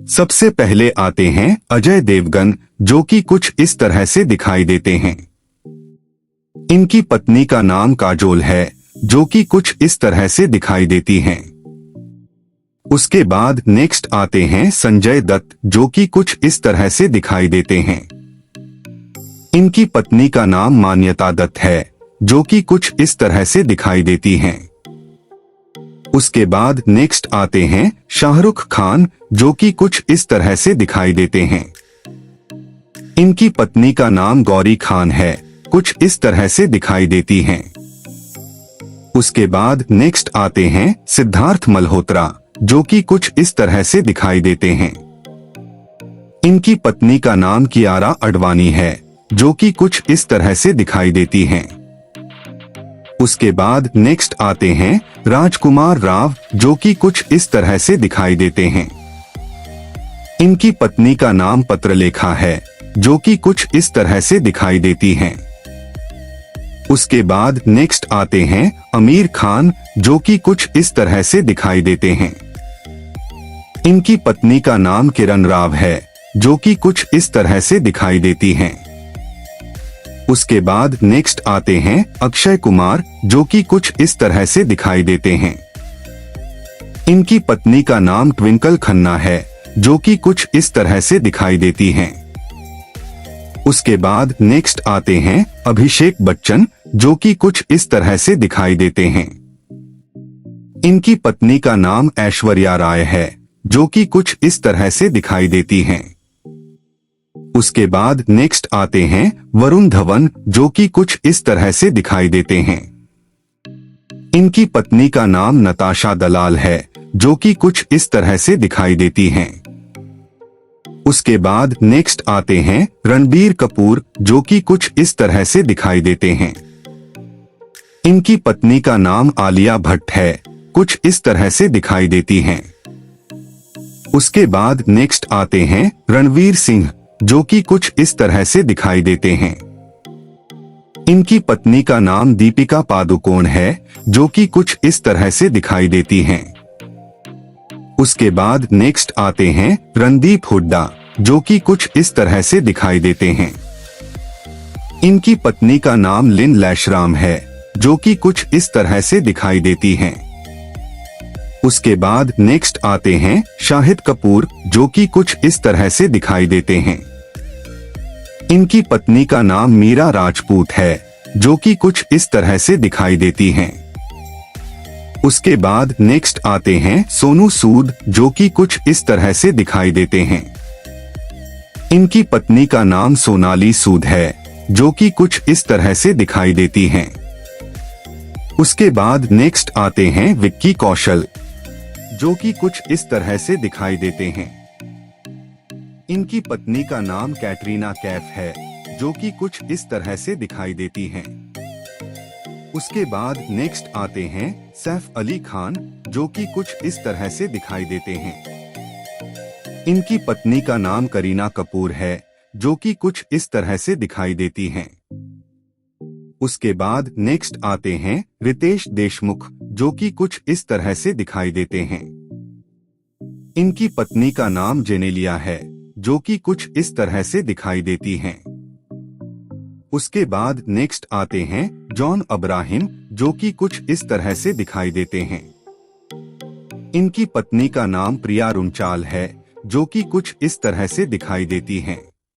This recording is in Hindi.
सबसे पहले आते हैं अजय देवगन, जो कि कुछ इस तरह से दिखाई देते हैं। इनकी पत्नी का नाम काजोल है, जो कि कुछ इस तरह से दिखाई देती हैं। उसके बाद नेक्स्ट आते हैं संजय दत्त, जो कि कुछ इस तरह से दिखाई देते हैं। इनकी पत्नी का नाम मान्यता दत्त है, जो कि कुछ इस तरह से दिखाई देती हैं। उसके बाद नेक्स्ट आते हैं शाहरुख खान, जो कि कुछ इस तरह से दिखाई देते हैं। इनकी पत्नी का नाम गौरी खान है, कुछ इस तरह से दिखाई देती हैं। उसके बाद नेक्स्ट आते हैं सिद्धार्थ मल्होत्रा, जो कि कुछ इस तरह से दिखाई देते हैं। इनकी पत्नी का नाम कियारा अडवाणी है, जो कि कुछ इस तरह से दिखाई देती हैं। उसके बाद नेक्स्ट आते हैं राजकुमार राव, जो कि कुछ इस तरह से दिखाई देते हैं। इनकी पत्नी का नाम पत्रलेखा है, जो कि कुछ इस तरह से दिखाई देती हैं। उसके बाद नेक्स्ट आते हैं आमिर खान, जो कि कुछ इस तरह से दिखाई देते हैं। इनकी पत्नी का नाम किरण राव है, जो कि कुछ इस तरह से दिखाई देती हैं। उसके बाद नेक्स्ट आते हैं अक्षय कुमार, जो कि कुछ इस तरह से दिखाई देते हैं। इनकी पत्नी का नाम ट्विंकल खन्ना है, जो कि कुछ इस तरह से दिखाई देती हैं। उसके बाद नेक्स्ट आते हैं अभिषेक बच्चन, जो कि कुछ इस तरह से दिखाई देते हैं। इनकी पत्नी का नाम ऐश्वर्या राय है, जो कि कुछ इस तरह से दिखाई देती हैं। उसके बाद नेक्स्ट आते हैं वरुण धवन, जो कि कुछ इस तरह से दिखाई देते हैं। इनकी पत्नी का नाम नताशा दलाल है, जो कि कुछ इस तरह से दिखाई देती हैं। उसके बाद नेक्स्ट आते हैं रणबीर कपूर, जो कि कुछ इस तरह से दिखाई देते हैं। इनकी पत्नी का नाम आलिया भट्ट है, कुछ इस तरह से दिखाई देती हैं। उसके बाद नेक्स्ट आते हैं रणवीर सिंह, जो कि कुछ इस तरह से दिखाई देते हैं। इनकी पत्नी का नाम दीपिका पादुकोण है, जो कि कुछ इस तरह से दिखाई देती हैं। उसके बाद नेक्स्ट आते हैं रणदीप हुड्डा, जो कि कुछ इस तरह से दिखाई देते हैं। इनकी पत्नी का नाम लिन लैशराम है, जो कि कुछ इस तरह से दिखाई देती हैं। उसके बाद नेक्स्ट आते हैं शाहिद कपूर, जो कि कुछ इस तरह से दिखाई देते हैं। इनकी पत्नी का नाम मीरा राजपूत है, जो कि कुछ इस तरह से दिखाई देती हैं। उसके बाद नेक्स्ट आते हैं सोनू सूद, जो कि कुछ इस तरह से दिखाई देते हैं। इनकी पत्नी का नाम सोनाली सूद है, जो कि कुछ इस तरह से दिखाई देती हैं। उसके बाद नेक्स्ट आते हैं विक्की कौशल, जो कि कुछ इस तरह से दिखाई देते हैं। इनकी पत्नी का नाम कैटरीना कैफ है, जो कि कुछ इस तरह से दिखाई देती हैं। उसके बाद नेक्स्ट आते हैं सैफ अली खान, जो कि कुछ इस तरह से दिखाई देते हैं। इनकी पत्नी का नाम करीना कपूर है, जो कि कुछ इस तरह से दिखाई देती हैं। उसके बाद नेक्स्ट आते हैं रितेश देशमुख, जो कि कुछ इस तरह से दिखाई देते हैं। इनकी पत्नी का नाम जेनेलिया है, जो कि कुछ इस तरह से दिखाई देती हैं। उसके बाद नेक्स्ट आते हैं जॉन अब्राहिम, जो कि कुछ इस तरह से दिखाई देते हैं। इनकी पत्नी का नाम प्रिया रुंचाल है, जो कि कुछ इस तरह से दिखाई देती हैं।